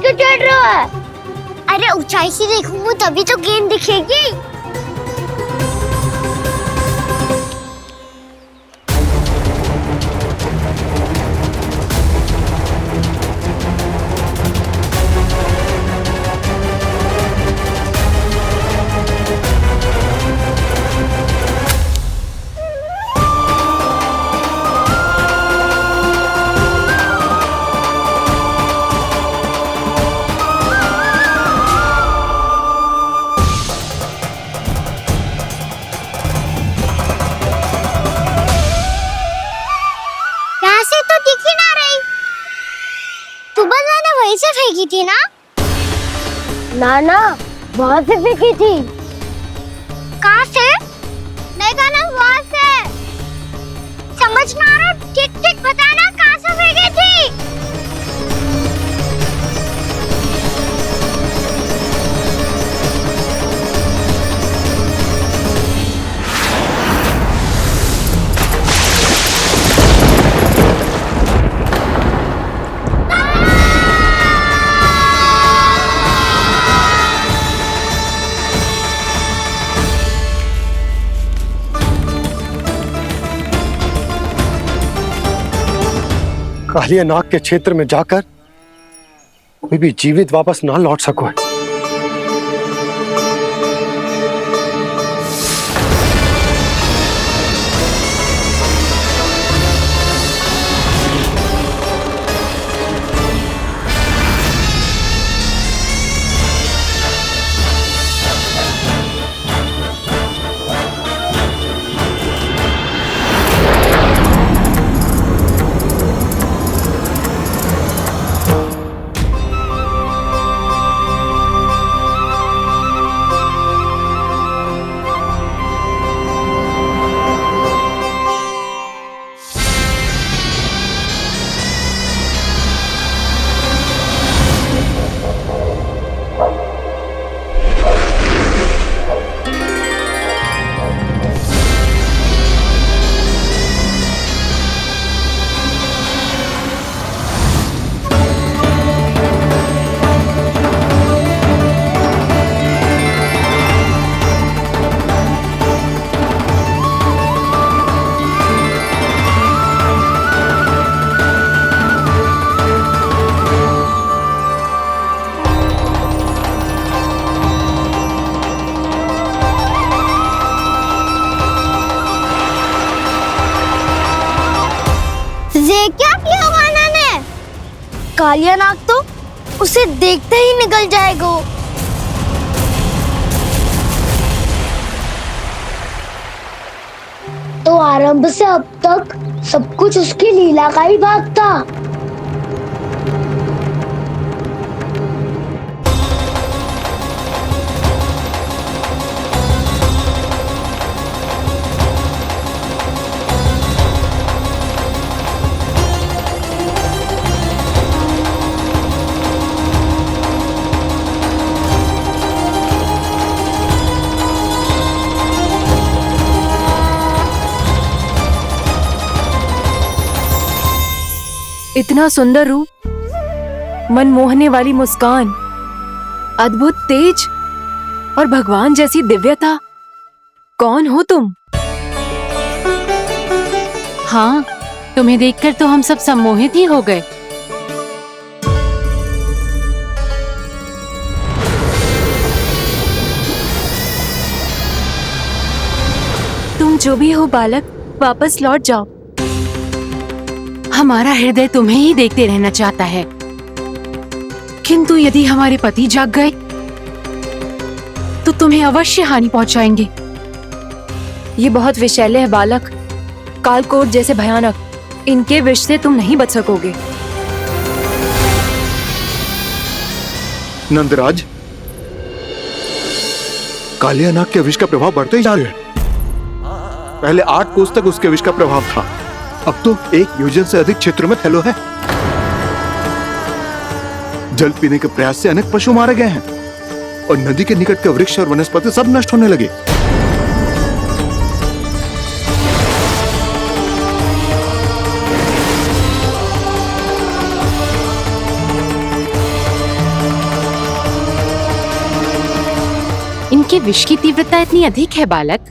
क्यों चढ़ रहा है? अरे ऊंचाई से देखूंगा तभी तो गेंद दिखेगी। वहीं से फेंकी थी ना? ना वहाँ से फेंकी थी। कहाँ से? नहीं कहा ना वहाँ से। समझ ना आ रहा, ठीक बताना कहाँ से फेंकी थी? कालिया नाग के क्षेत्र में जाकर कोई भी जीवित वापस ना लौट सको है। ये क्या किया वाना ने? कालिया नाग तो उसे देखते ही निकल जाएगा। तो आरंभ से अब तक सब कुछ उसकी लीला का ही भाग था। इतना सुंदर रूप, मन मोहने वाली मुस्कान, अद्भुत तेज और भगवान जैसी दिव्यता। कौन हो तुम? हाँ, तुम्हें देखकर तो हम सब सम्मोहित ही हो गए। तुम जो भी हो बालक, वापस लौट जाओ। हमारा हृदय तुम्हें ही देखते रहना चाहता है, किंतु यदि हमारे पति जाग गए तो तुम्हें अवश्य हानि पहुंचाएंगे। ये बहुत विषैले है बालक, कालकोट जैसे भयानक, इनके विष से तुम नहीं बच सकोगे। नंदराज, कालिया नाग के विष का प्रभाव बढ़ते ही जा रहा है। पहले 8 कोस तक उसके विष का प्रभाव था, अब तो 1 योजन से अधिक क्षेत्र में फैलो है। जल पीने के प्रयास से अनेक पशु मारे गए हैं और नदी के निकट के वृक्ष और वनस्पति सब नष्ट होने लगे। इनके विष की तीव्रता इतनी अधिक है बालक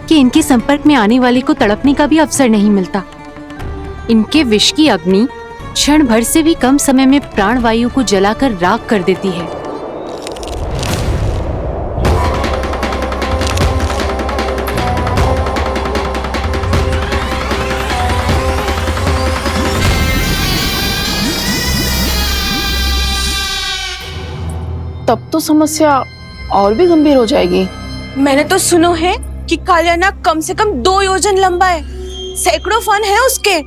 कि इनके संपर्क में आने वाले को तड़पने का भी अवसर नहीं मिलता। इनके विष की अग्नि क्षण भर से भी कम समय में प्राणवायु को जलाकर राख कर देती है। तब तो समस्या और भी गंभीर हो जाएगी। मैंने तो सुनो है कि कालिया नाग कम से कम 2 योजन लंबा है, सैकड़ों फन है उसके।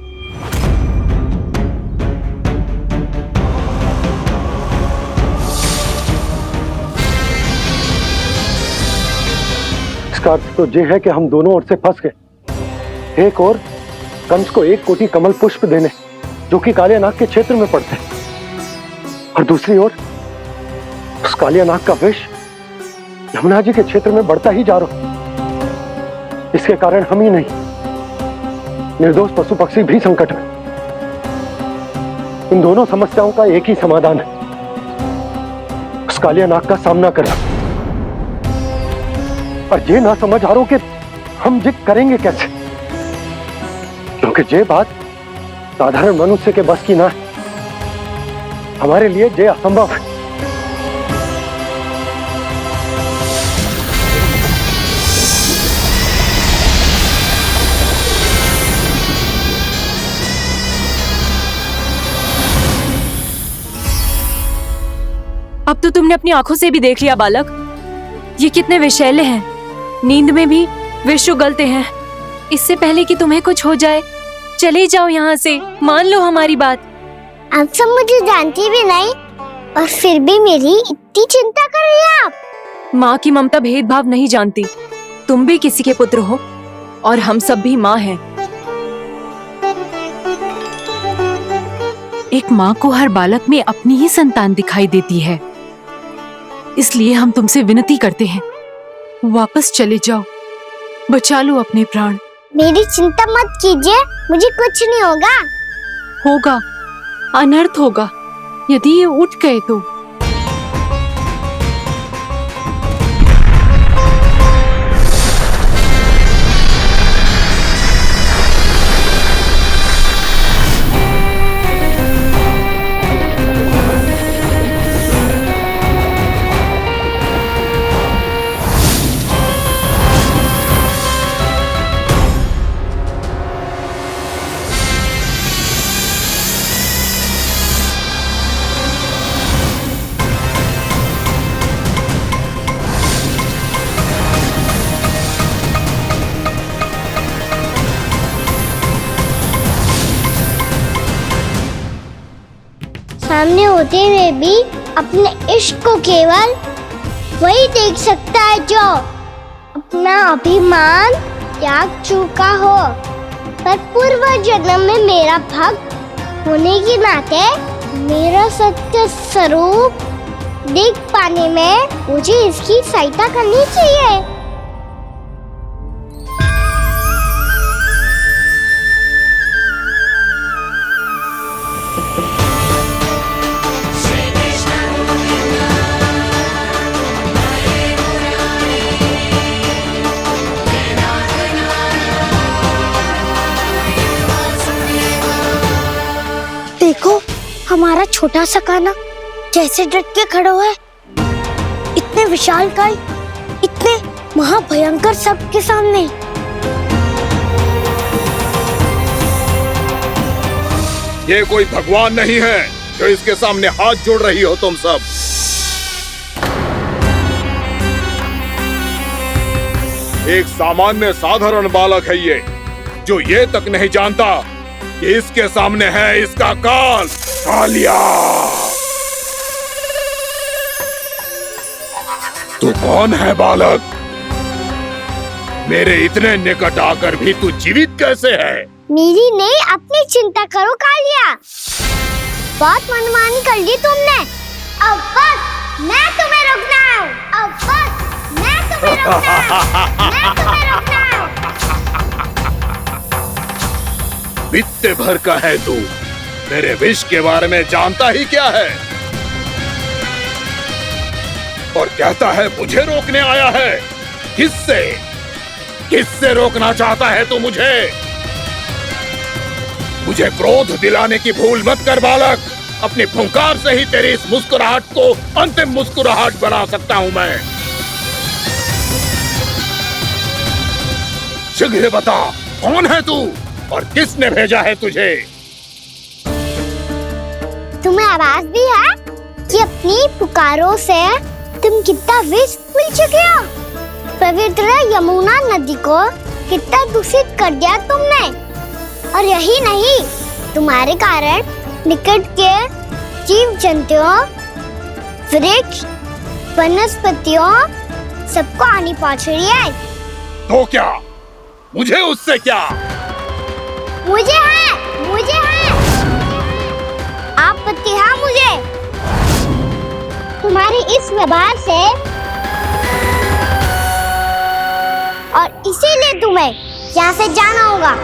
इसका अर्थ तो ये है कि हम दोनों ओर से फंस गए। एक और कंस को 1 कोटि कमल पुष्प देने जो कि कालिया नाग के क्षेत्र में पड़ते हैं, और दूसरी ओर उस कालिया नाग का विष यमुना जी के क्षेत्र में बढ़ता ही जा रहा। इसके कारण हम ही नहीं, निर्दोष पशु पक्षी भी संकट में। इन दोनों समस्याओं का एक ही समाधान है, उस कालिया नाग का सामना करना। और ये ना समझ आ रहा कि हम ये करेंगे कैसे, क्योंकि ये बात साधारण मनुष्य के बस की ना है। हमारे लिए ये असंभव है। अब तो तुमने अपनी आंखों से भी देख लिया बालक, ये कितने विषैले हैं। नींद में भी विष उगलते हैं। इससे पहले कि तुम्हें कुछ हो जाए, चले जाओ यहाँ से, मान लो हमारी बात। आप सब मुझे जानती भी नहीं और फिर भी मेरी इतनी चिंता कर रही हैं आप। माँ की ममता भेदभाव नहीं जानती। तुम भी किसी के पुत्र हो और हम सब भी माँ हैं। एक माँ को हर बालक में अपनी ही संतान दिखाई देती है, इसलिए हम तुमसे विनती करते हैं, वापस चले जाओ, बचा लो अपने प्राण। मेरी चिंता मत कीजिए, मुझे कुछ नहीं होगा। होगा, अनर्थ होगा यदि ये उठ गए तो। सामने होते हुए भी अपने इश्क को केवल वही देख सकता है जो अपना अभिमान त्याग चुका हो। पर पूर्व जन्म में मेरा भक्त होने के नाते मेरा सत्य स्वरूप देख पाने में मुझे इसकी सहायता करनी चाहिए। देखो, हमारा छोटा सा कान्हा कैसे डट के खड़ा हुआ है, इतने विशालकाय, इतने महाभयंकर सबके सामने। ये कोई भगवान नहीं है जो इसके सामने हाथ जोड़ रही हो तुम सब। एक सामान्य साधारण बालक है ये, जो ये तक नहीं जानता कि इसके सामने है इसका काल, कालिया। तू कौन है बालक? मेरे इतने निकट आकर भी तू जीवित कैसे है? मेरी नहीं, अपनी चिंता करो कालिया। बहुत मनमानी कर ली तुमने। अब बस मैं तुम्हें रोकना हूँ। अब बस मैं तुम्हें रोकना हूँ। मैं तुम्हें रोकना हूँ। बित्ते भर का है तू, मेरे विष के बारे में जानता ही क्या है? और कहता है मुझे रोकने आया है। किससे किससे रोकना चाहता है तू मुझे? मुझे क्रोध दिलाने की भूल मत कर बालक। अपनी फुंकार से ही तेरी इस मुस्कुराहट को अंतिम मुस्कुराहट बना सकता हूं मैं। शीघ्र बता, कौन है तू और किसने भेजा है तुझे? तुम्हें आवाज भी है कि अपनी पुकारों से तुम कितना विष भूल चुके हो। पवित्र यमुना नदी को कितना दूषित कर दिया तुमने। और यही नहीं, तुम्हारे कारण निकट के जीव जंतुओं, वृक्ष, वनस्पतियों सबको हानि पहुंच रही है। तो क्या? मुझे उससे क्या? मुझे है आपत्ति है मुझे तुम्हारी इस व्यवहार से, और इसीलिए तुम्हें यहाँ से जाना होगा।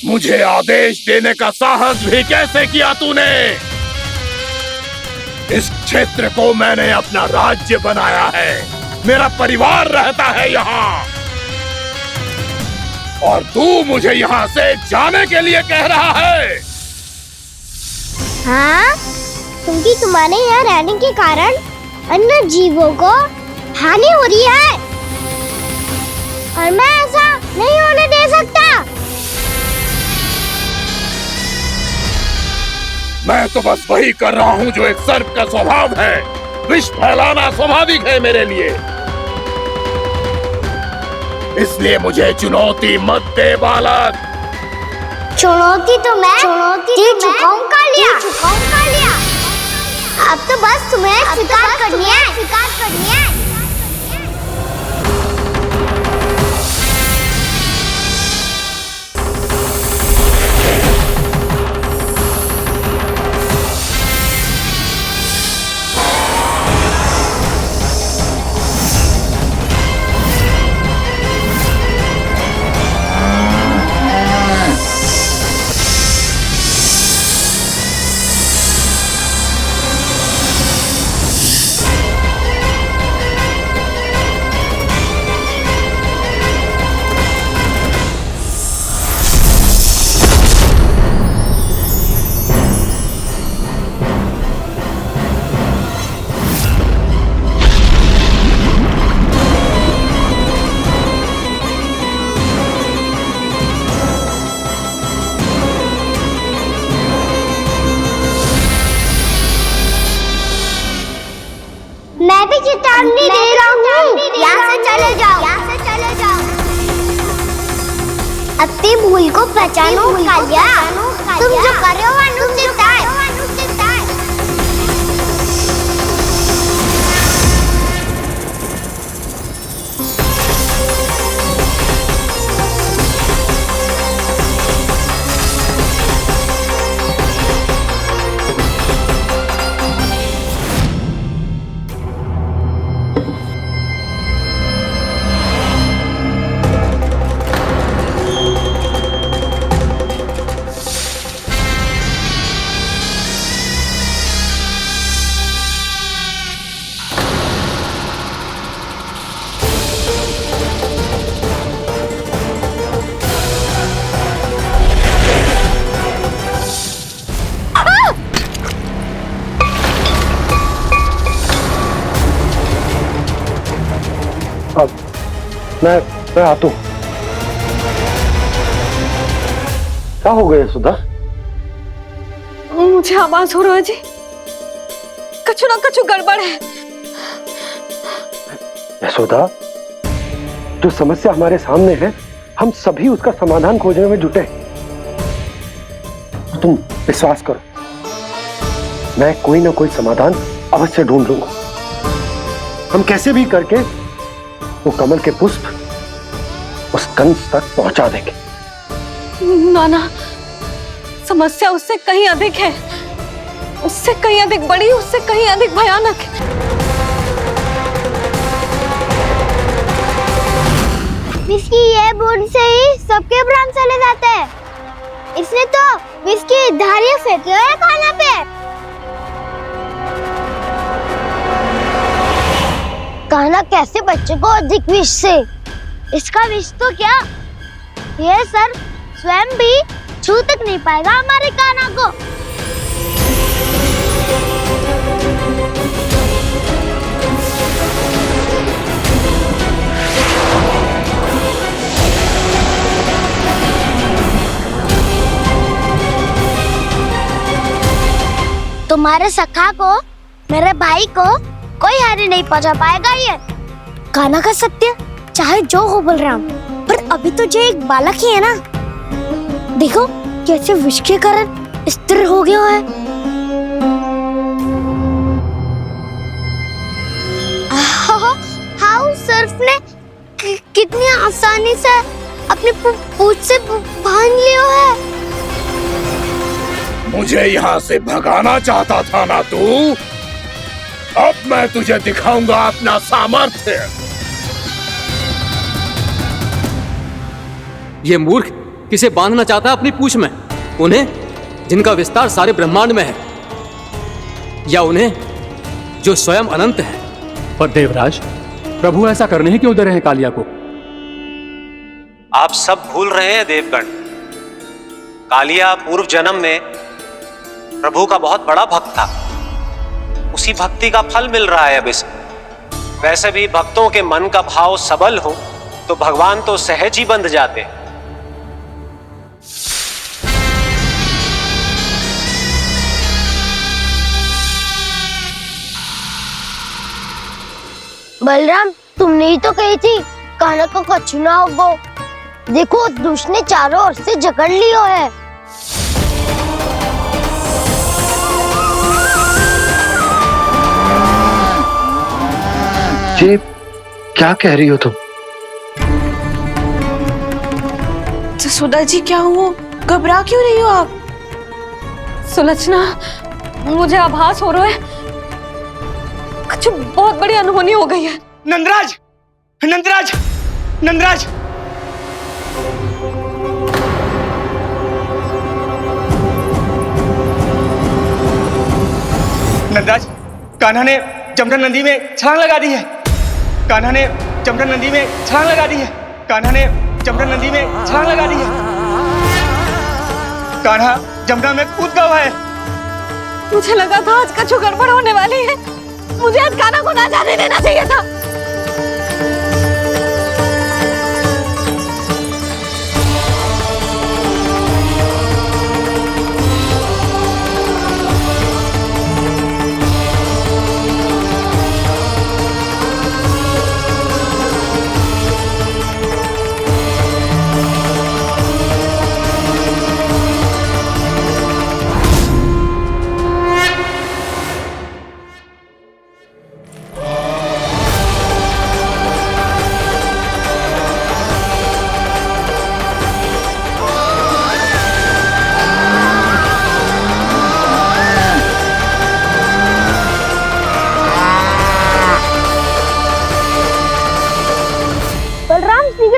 मुझे आदेश देने का साहस भी कैसे किया तूने? इस क्षेत्र को मैंने अपना राज्य बनाया है। मेरा परिवार रहता है यहाँ, और तू मुझे यहाँ से जाने के लिए कह रहा है? हाँ, क्योंकि तुम्हारे यहाँ रहने के कारण अन्य जीवों को हानि हो रही है, और मैं ऐसा नहीं होने दे सकता। मैं तो बस वही कर रहा हूँ जो एक सर्प का स्वभाव है। विष फैलाना स्वाभाविक है मेरे लिए। इसलिए मुझे चुनौती मत दे बालक। चुनौती तो मैं दे चुका हूँ कालिया। अब तो बस तुम्हें स्वीकार करनी है। मैं भी चेतावनी दे रहा हूँ, यहाँ से चले जाओ। अपनी भूल को पहचानो कालिया। तुम जो कर रहे हो वह अनुचित है। मैं आता हूं। क्या हो गया सुधा? मुझे आवाज हो रहा है जी, कछु ना कछु गड़बड़ है। यशोदा, जो समस्या हमारे सामने है, हम सभी उसका समाधान खोजने में जुटे। तुम विश्वास करो, मैं कोई ना कोई समाधान अवश्य ढूंढ लूंगा। हम कैसे भी करके वो कमल के पुष्प उस कंस तक पहुंचा देंगे। नाना, समस्या उससे कहीं अधिक है, उससे कहीं अधिक बड़ी, उससे कहीं अधिक भयानक है। विस्की ये बूंद से ही सबके प्राण चले जाते हैं। इसने तो विस्की धारियां फेंकी है खाना पे। कान्हा कैसे बच्चे को अधिक विष से? इसका विष तो क्या, ये सर स्वयं भी छू तक नहीं पाएगा हमारे कान्हा को। तुम्हारे सखा को, मेरे भाई को कोई हानि नहीं पहुंचा पाएगा। ये कान्हा का सत्य चाहे जो हो बलराम, पर अभी तो जो एक बालक ही है ना। देखो कैसे विष के कारण स्थिर हो गया है। हाउ सर्फ ने कितनी आसानी से अपनी पूंछ से बांध लिया है। मुझे यहाँ से भगाना चाहता था ना तू? अब मैं तुझे दिखाऊंगा अपना सामर्थ्य। ये मूर्ख किसे बांधना चाहता है अपनी पूंछ में? उन्हें जिनका विस्तार सारे ब्रह्मांड में है, या उन्हें जो स्वयं अनंत है? पर देवराज, प्रभु ऐसा करने ही क्यों दे रहे हैं कालिया को? आप सब भूल रहे हैं देवगण। कालिया पूर्व जन्म में प्रभु का बहुत बड़ा भक्त था। उसी भक्ति का फल मिल रहा है अब इसे। वैसे भी भक्तों के मन का भाव सबल हो तो भगवान तो सहज ही बंध जाते। बलराम, तुमने ही तो कही थी कान्हा को कछु ना होगो। देखो दुष्ट ने चारों ओर से जकड़ लियो है। ये क्या कह रही हो तुम? जसोदा जी, क्या हुआ? घबरा क्यों रही हो आप? सुलक्षणा, मुझे आभास हो रहा है कुछ बहुत बड़ी अनहोनी हो गई है। नंदराज, नंदराज, नंदराज! नंदराज, कान्हा ने जमना नदी में छलांग लगा दी है। कान्हा ने जमना नदी में छलांग लगा दी है। कान्हा ने जमना नदी में छलांग लगा दी है। कान्हा जमना में कूद गया है। मुझे लगा था आज कछु गड़बड़ होने वाली है। मुझे आज कान्हा को ना जाने देना चाहिए था।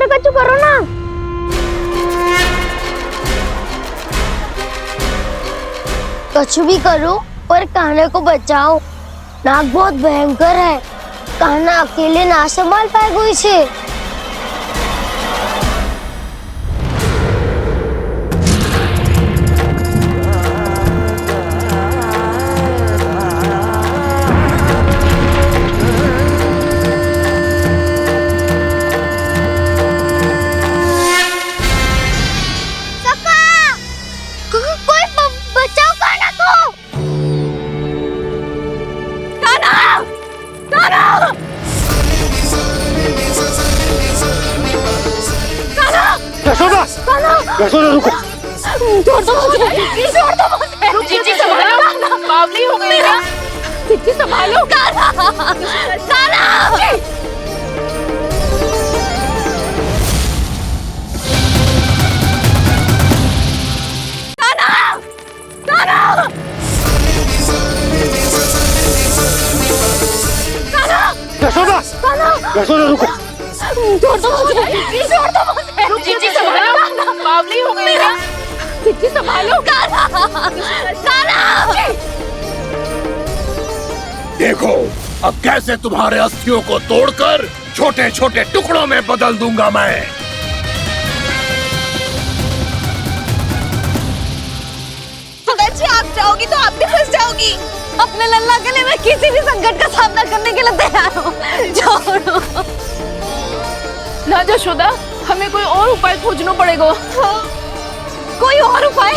कछु करो ना। कछु भी करो पर कान्हा को बचाओ। नाग बहुत भयंकर है। कान्हा अकेले ना संभाल पाएगा इसे। यशोदा रुको। छोड़ दो मुझे, छोड़ दो मुझे। जीजी संभालो, बावली हो गई क्या? जीजी संभालो। कान्हा, कान्हा। यशोदा, यशोदा रुको। छोड़ दो मुझे, छोड़ दो मुझे। जीजी संभालो, बावली हो गई क्या? जीजी संभालो। कान्हा, कान्हा। देखो अब कैसे तुम्हारे अस्थियों को तोड़कर छोटे छोटे टुकड़ों में बदल दूंगा मैं। सुधा जी, आप जाओगी तो आप भी फंस जाओगी। अपने लल्ला के लिए मैं किसी भी संकट का सामना करने के लिए तैयार हूँ। छोड़ो ना यशोदा, हमें कोई और उपाय खोजना पड़ेगा। कोई और उपाय?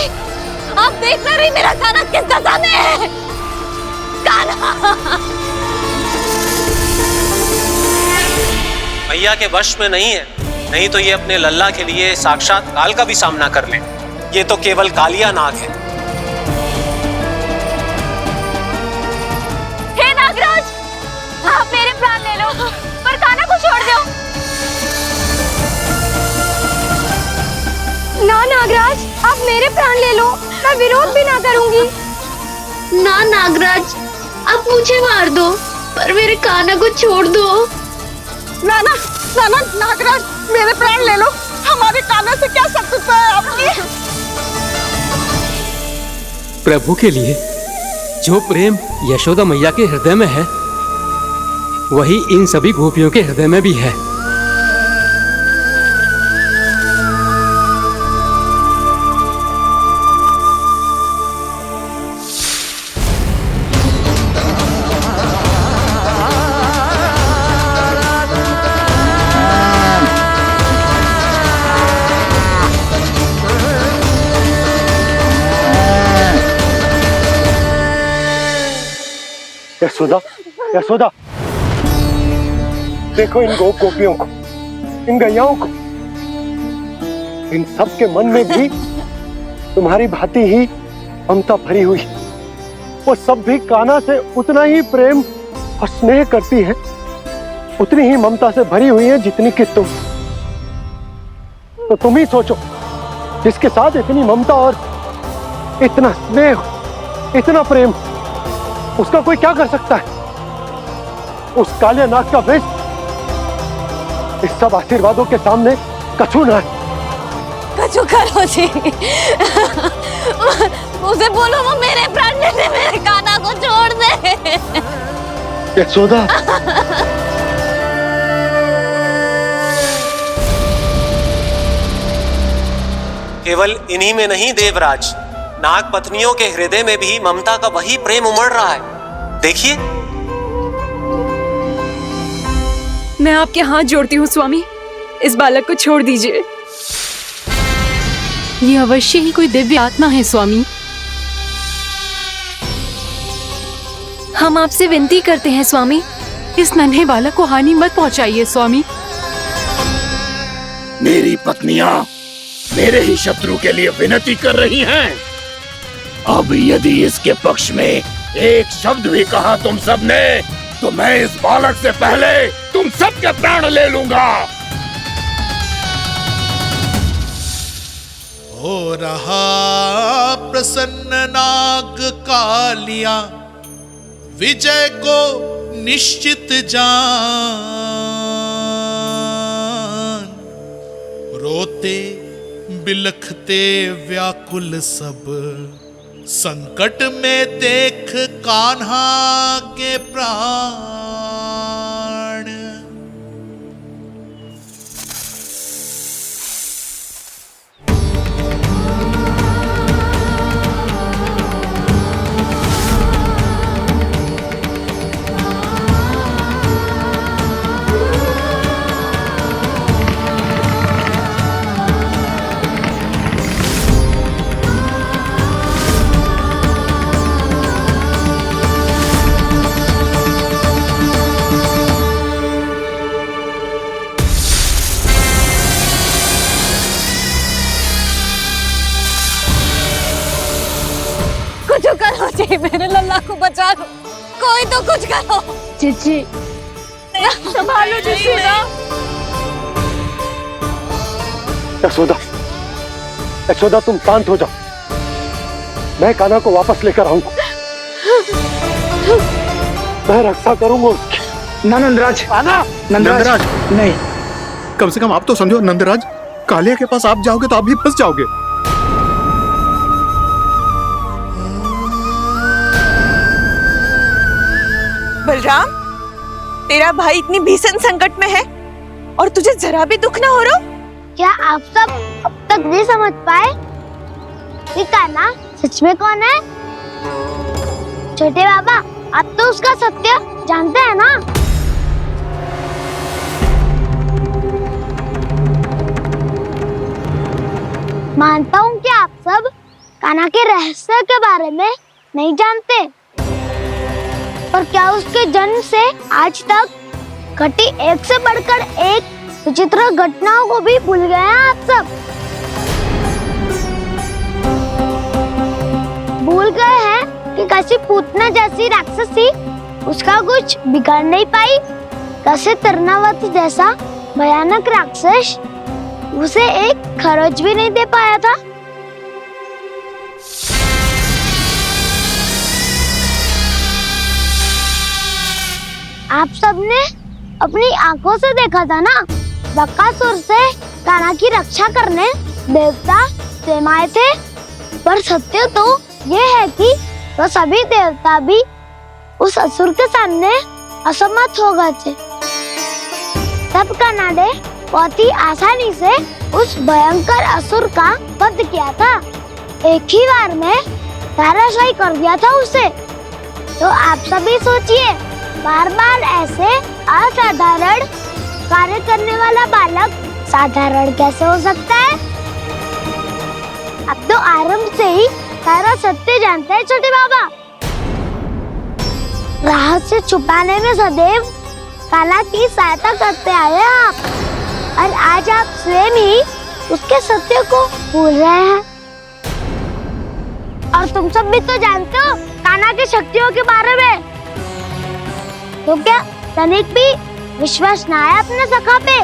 आप देख ना रही मेरा कान्हा किस दशा में है। कान्हा मैया के वश में नहीं है, नहीं तो ये अपने लल्ला के लिए साक्षात काल का भी सामना कर ले। ये तो केवल कालिया नाग है। हे नागराज, आप मेरे प्राण ले लो पर कान्हा को छोड़ दो। ना नागराज, आप मेरे प्राण ले लो, मैं विरोध भी ना करूंगी। ना नागराज, आप मुझे मार दो पर मेरे कान्हा को छोड़ दो। ना ना ना ना नागराज, मेरे प्राण ले लो, हमारे कान्हा से क्या शत्रुता है आपकी? प्रभु के लिए जो प्रेम यशोदा मैया के हृदय में है, वही इन सभी गोपियों के हृदय में भी है। यशोदा, यशोदा, देखो इन गोपियों को, इन गैयाओं को। इन सब के मन में भी तुम्हारी भांति ही ममता भरी हुई। वो सब भी कान्हा से उतना ही प्रेम और स्नेह करती है, उतनी ही ममता से भरी हुई है जितनी कि तुम। तो तुम ही सोचो, जिसके साथ इतनी ममता और इतना स्नेह, इतना प्रेम, उसका कोई क्या कर सकता है? उस काले नाग का विष इस सब आशीर्वादों के सामने कछु न है। कछु करो जी। उसे बोलो वो मेरे प्राण ले ले, मेरे कान्हा को छोड़ दे। यशोदा, केवल इन्हीं में नहीं देवराज, नाग पत्नियों के हृदय में भी ममता का वही प्रेम उमड़ रहा है। देखिए। मैं आपके हाथ जोड़ती हूँ स्वामी, इस बालक को छोड़ दीजिए। ये अवश्य ही कोई दिव्य आत्मा है स्वामी। हम आपसे विनती करते हैं स्वामी, इस नन्हे बालक को हानि मत पहुंचाइए स्वामी। मेरी पत्नियां मेरे ही शत्रु के लिए विनती कर रही हैं। अब यदि इसके पक्ष में एक शब्द भी कहा तुम सबने, तो मैं इस बालक से पहले तुम सबके प्राण ले लूंगा। हो रहा प्रसन्न नाग कालिया, विजय को निश्चित जान। रोते बिलखते व्याकुल सब, संकट में देख कान्हा के प्राण। जी मेरे लल्ला को बचा लो, कोई तो कुछ करो। जीजी संभालो जीजी ना। यशोदा, यशोदा तुम शांत हो जाओ, मैं कान्हा को वापस लेकर आऊंगा, मैं रक्षा करूंगा उसकी। ना नंदराज, नंदराज नहीं, कम से कम आप तो समझो नंदराज, कालिया के पास आप जाओगे तो आप भी फंस जाओगे। बलराम, तेरा भाई इतनी भीषण संकट में है और तुझे जरा भी दुख ना हो रहा? क्या आप सब अब तक नहीं समझ पाए कि कान्हा सच में कौन है? छोटे बाबा, आप तो उसका सत्य जानते हैं ना? मानता हूँ कि आप सब कान्हा के रहस्य के बारे में नहीं जानते, पर क्या उसके जन्म से आज तक घटी एक से बढ़कर एक विचित्र घटनाओं को भी भूल गए हैं आप सब? भूल गए हैं कि कैसी पूतना जैसी राक्षसी उसका कुछ बिगाड़ नहीं पाई, कैसे तरनावती जैसा भयानक राक्षस उसे एक खरोच भी नहीं दे पाया था। आप सबने अपनी आंखों से देखा था ना, बकासुर से कान्हा की रक्षा करने देवता स्वयं आए थे, पर सत्य तो ये है कि वो सभी देवता भी उस असुर के सामने असमर्थ हो गए थे। तब कान्हा ने बहुत ही आसानी से उस भयंकर असुर का वध किया था, एक ही बार में धराशायी कर दिया था उसे। तो आप सभी सोचिए, बार बार ऐसे असाधारण कार्य करने वाला बालक साधारण कैसे हो सकता है? अब तो आरंभ से ही सारा सत्य जानते हैं छोटे बाबा। रहस्य छुपाने में सदैव कान्हा की सहायता करते आए हैं आप, और आज आप स्वयं ही उसके सत्य को भूल रहे हैं। और तुम सब भी तो जानते हो कान्हा की शक्तियों के बारे में, तो क्या तनिक भी विश्वास न आया अपने सखा पे?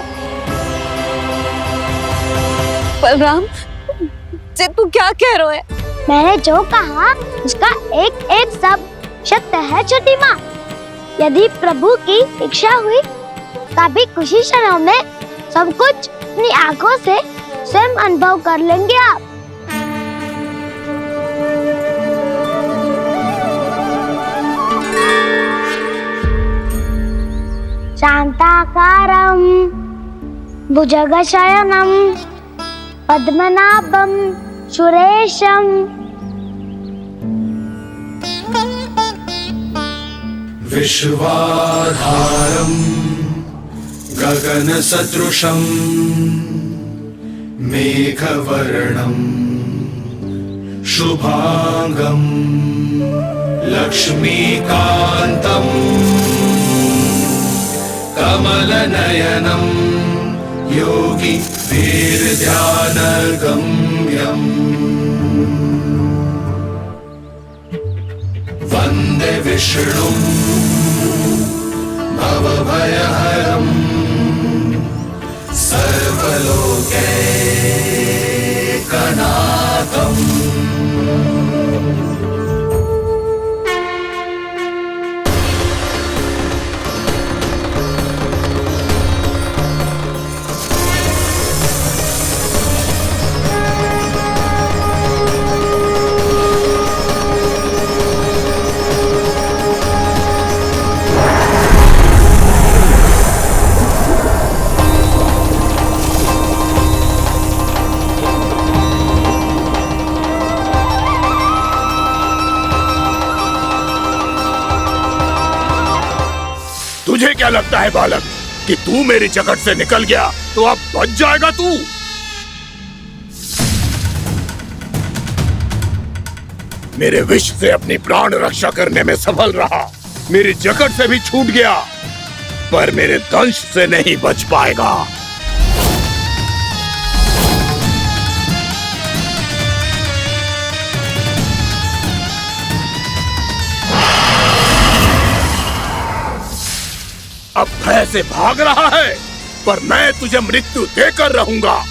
बलराम, जे तू क्या कह रहा है? मैंने जो कहा उसका एक एक शब्द सत्य है छोटी माँ। यदि प्रभु की इच्छा हुई तभी कुछ ही क्षणों में सब कुछ अपनी आंखों से स्वयं अनुभव कर लेंगे आप। शांताकारं भुजगशयनं पद्मनाभं सुरेशं विश्वाधारं गगनसदृशं मेघवर्णं शुभांगं लक्ष्मीकान्तं कमलनयनं योगी वीरध्यानगम्यम् वन्दे विष्णुं भवभयहरं सर्वलोकैकनाथम्। तुझे क्या लगता है बालक कि तू मेरी जगत से निकल गया तो अब बच जाएगा तू? मेरे विष से अपनी प्राण रक्षा करने में सफल रहा, मेरी जगत से भी छूट गया, पर मेरे दंश से नहीं बच पाएगा। अब भय से भाग रहा है, पर मैं तुझे मृत्यु देकर रहूंगा।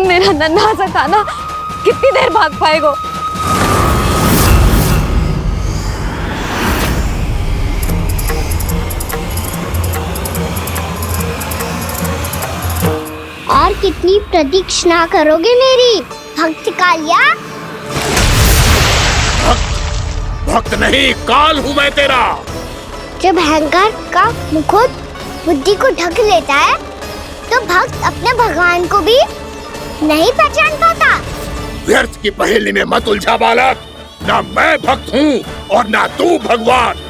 मेरा नन्हा सा कान्हा कितनी देर भाग पाएगा? और कितनी प्रतीक्षा करोगे मेरी भक्त कालिया? भक्त नहीं, काल हूँ मैं तेरा। जब अहंकार का मुकुट बुद्धि को ढक लेता है तो भक्त अपने भगवान को भी नहीं पहचान पाता। व्यर्थ की पहेली में मत उलझा बालक। ना मैं भक्त हूँ और ना तू भगवान।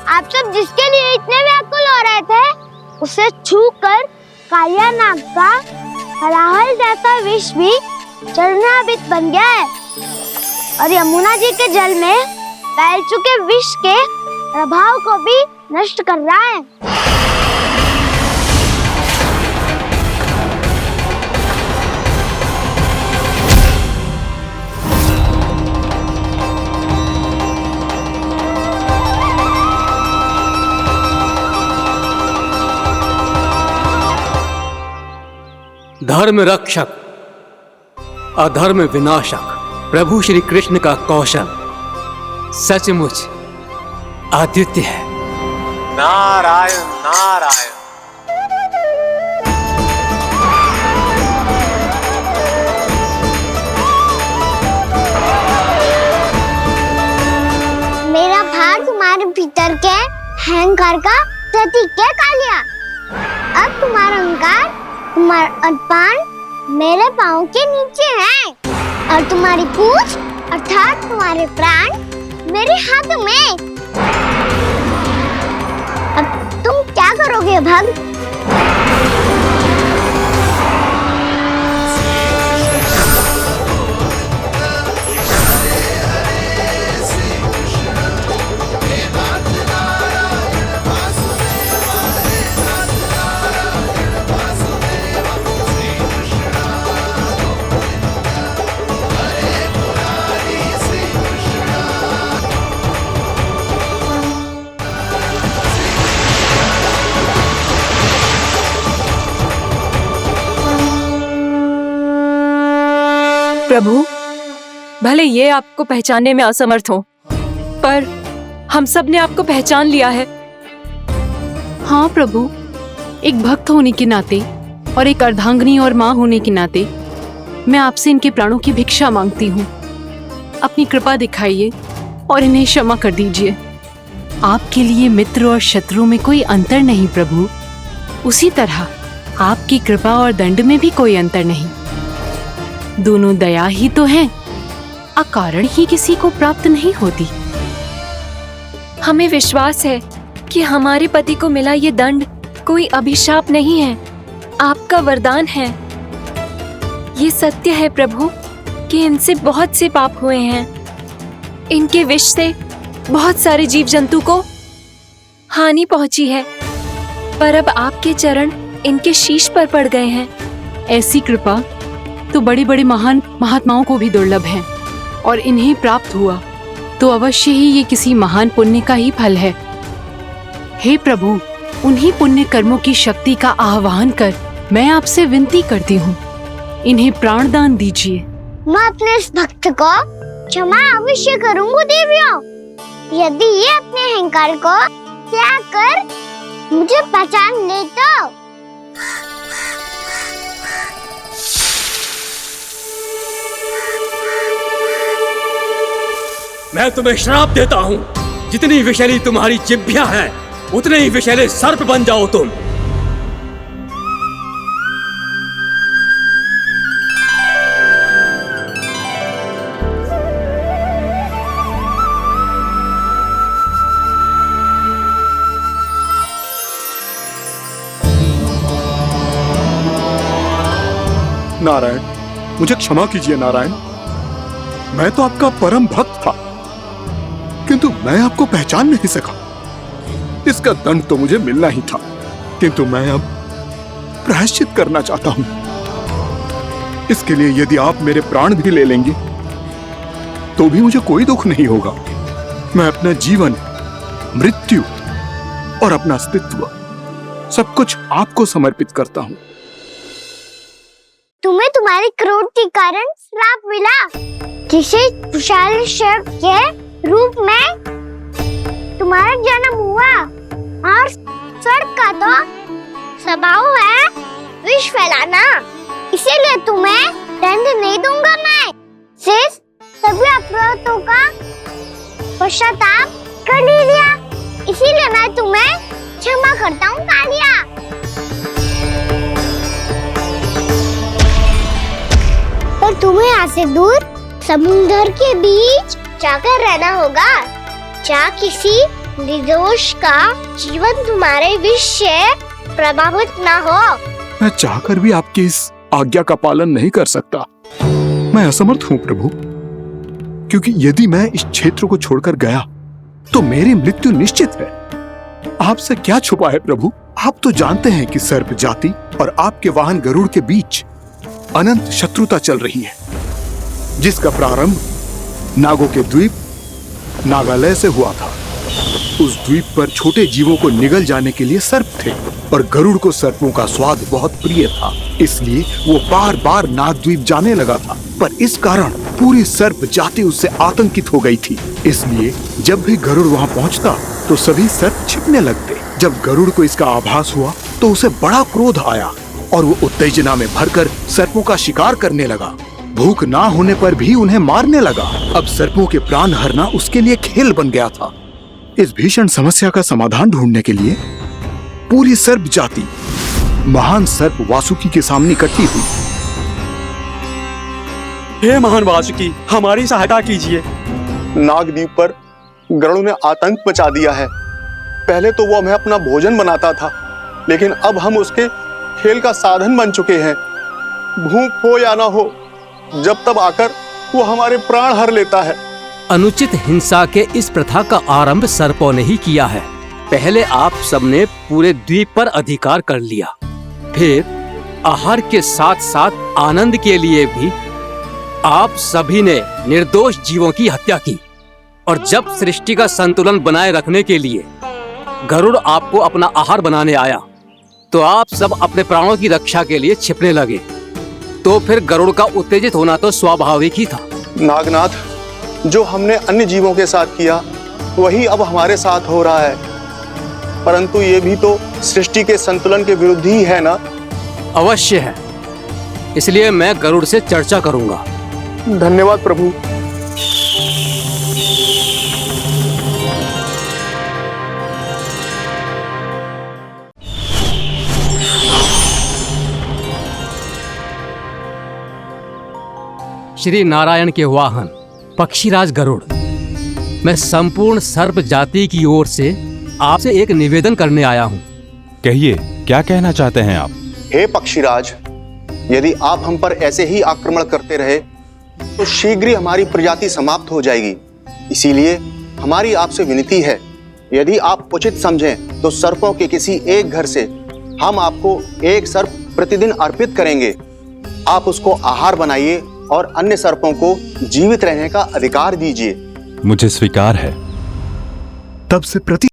आप सब जिसके लिए इतने व्याकुल हो रहे थे उसे छूकर कालिया नाग का हलाहल जैसा विष भी चरणामृत बन गया है और यमुना जी के जल में फैल चुके विष के प्रभाव को भी नष्ट कर रहा है। धर्म रक्षक अधर्म विनाशक प्रभु श्री कृष्ण का कौशल सचमुच अद्वितीय है। नारायण नारायण। मेरा भार तुम्हारे भीतर के अहंकार का प्रतीक है कालिया। अब तुम्हारा अहंकार, तुम्हारा अनपान मेरे पाँव के नीचे है और तुम्हारी पूंछ अर्थात तुम्हारे प्राण मेरे हाथ में। क्या करोगे भक्त? प्रभु, भले ये आपको पहचानने में असमर्थ हो, पर हम सब ने आपको पहचान लिया है। हाँ प्रभु, एक भक्त होने के नाते और एक अर्धांगिनी और माँ होने के नाते मैं आपसे इनके प्राणों की भिक्षा मांगती हूँ। अपनी कृपा दिखाइए और इन्हें क्षमा कर दीजिए। आपके लिए मित्र और शत्रु में कोई अंतर नहीं प्रभु। उसी तरह आपकी कृपा और दंड में भी कोई अंतर नहीं। दोनों दया ही तो हैं, अकारण ही किसी को प्राप्त नहीं होती। हमें विश्वास है कि हमारे पति को मिला ये दंड कोई अभिशाप नहीं है, आपका वरदान है। ये सत्य है प्रभु कि इनसे बहुत से पाप हुए हैं। इनके विष से बहुत सारे जीव जंतु को हानि पहुंची है, पर अब आपके चरण इनके शीश पर पड़ गए हैं। ऐसी कृपा तो बड़े बड़े महान महात्माओं को भी दुर्लभ है, और इन्हें प्राप्त हुआ तो अवश्य ही ये किसी महान पुण्य का ही फल है। हे प्रभु, उन्हीं पुण्य कर्मों की शक्ति का आह्वान कर मैं आपसे विनती करती हूँ, इन्हें प्राण दान दीजिए। मैं अपने इस भक्त को क्षमा अवश्य करूंगी देवियों, यदि ये अपने अहंकार को त्याग कर मुझे पहचान ले तो। मैं तुम्हें श्राप देता हूँ, जितनी विषैली तुम्हारी जिह्वा है उतने ही विषैले सर्प बन जाओ तुम। नारायण, मुझे क्षमा कीजिए नारायण। मैं तो आपका परम भक्त था, किंतु मैं आपको पहचान नहीं सका। इसका दंड तो मुझे मिलना ही था, किंतु मैं अब प्रायश्चित करना चाहता हूं। इसके लिए यदि आप मेरे प्राण भी ले लेंगे तो भी मुझे कोई दुख नहीं होगा। मैं अपना जीवन, मृत्यु और अपना अस्तित्व सब कुछ आपको समर्पित करता हूं। तुम्हें तुम्हारी क्रोध के कारण श्राप मिला, जिसे विशाल सर्प के रूप में तुम्हारा जन्म हुआ, और सर्प का तो स्वभाव है विष फैलाना। इसीलिए तुम्हें दंड नहीं दूंगा मैं, सिर्फ सभी अपराधों का पश्चाताप कर लिया। इसीलिए मैं तुम्हें क्षमा करता हूँ कालिया। पर तुम्हें यहाँ से दूर समुद्र के बीच जाकर रहना होगा, जहाँ किसी निर्दोष का जीवन तुम्हारे विष से प्रभावित ना हो। मैं चाहकर भी आपकी इस आज्ञा का पालन नहीं कर सकता। मैं असमर्थ हूँ प्रभु, क्योंकि यदि मैं इस क्षेत्र को छोड़कर गया तो मेरी मृत्यु निश्चित है। आपसे क्या छुपा है प्रभु? आप तो जानते हैं कि सर्प जाति और आपके वाहन गरुड़ के बीच अनंत शत्रुता चल रही है, जिसका प्रारंभ नागों के द्वीप नागालय से हुआ था। उस द्वीप पर छोटे जीवों को निगल जाने के लिए सर्प थे, और गरुड़ को सर्पों का स्वाद बहुत प्रिय था, इसलिए वो बार बार नागद्वीप जाने लगा था। पर इस कारण पूरी सर्प जाति उससे आतंकित हो गई थी। इसलिए जब भी गरुड़ वहाँ पहुँचता तो सभी सर्प छिपने लगते। जब गरुड़ को इसका आभास हुआ तो उसे बड़ा क्रोध आया, और वो उत्तेजना में भरकर सर्पों का शिकार करने लगा। भूख ना होने पर भी उन्हें मारने लगा। अब सर्पों के प्राण हरना उसके लिए खेल बन गया था। इस भीषण समस्या का समाधान ढूंढने के लिए पूरी सर्प जाति महान सर्प वासुकी के सामने इकट्ठी हुई। हे महान वासुकी, हमारी सहायता कीजिए। नागद्वीप पर गरुड़ ने आतंक मचा दिया है। पहले तो वो हमें अपना भोजन बनाता था, लेकिन अब हम उसके खेल का साधन बन चुके हैं। भूख हो या ना हो, जब तब आकर वो हमारे प्राण हर लेता है। अनुचित हिंसा के इस प्रथा का आरंभ सर्पों ने ही किया है। पहले आप सबने पूरे द्वीप पर अधिकार कर लिया, फिर आहार के साथ साथ आनंद के लिए भी आप सभी ने निर्दोष जीवों की हत्या की। और जब सृष्टि का संतुलन बनाए रखने के लिए गरुड़ आपको अपना आहार बनाने आया, तो आप सब अपने प्राणों की रक्षा के लिए छिपने लगे। तो फिर गरुड़ का उत्तेजित होना तो स्वाभाविक ही था। नागनाथ, जो हमने अन्य जीवों के साथ किया वही अब हमारे साथ हो रहा है, परंतु ये भी तो सृष्टि के संतुलन के विरुद्ध ही है ना? अवश्य है, इसलिए मैं गरुड़ से चर्चा करूंगा। धन्यवाद प्रभु। श्री नारायण के वाहन पक्षीराज गरुड़, मैं संपूर्ण सर्प जाति की ओर से आपसे एक निवेदन करने आया हूँ। कहिए, क्या कहना चाहते हैं आप? हे पक्षीराज, यदि आप हम पर ऐसे ही आक्रमण करते रहे तो शीघ्र ही हमारी प्रजाति समाप्त हो जाएगी। इसीलिए हमारी आपसे विनती है, यदि आप उचित समझें तो सर्पों के किसी एक घर से हम आपको एक सर्प प्रतिदिन अर्पित करेंगे। आप उसको आहार बनाइए और अन्य सर्पों को जीवित रहने का अधिकार दीजिए। मुझे स्वीकार है। तब से प्रति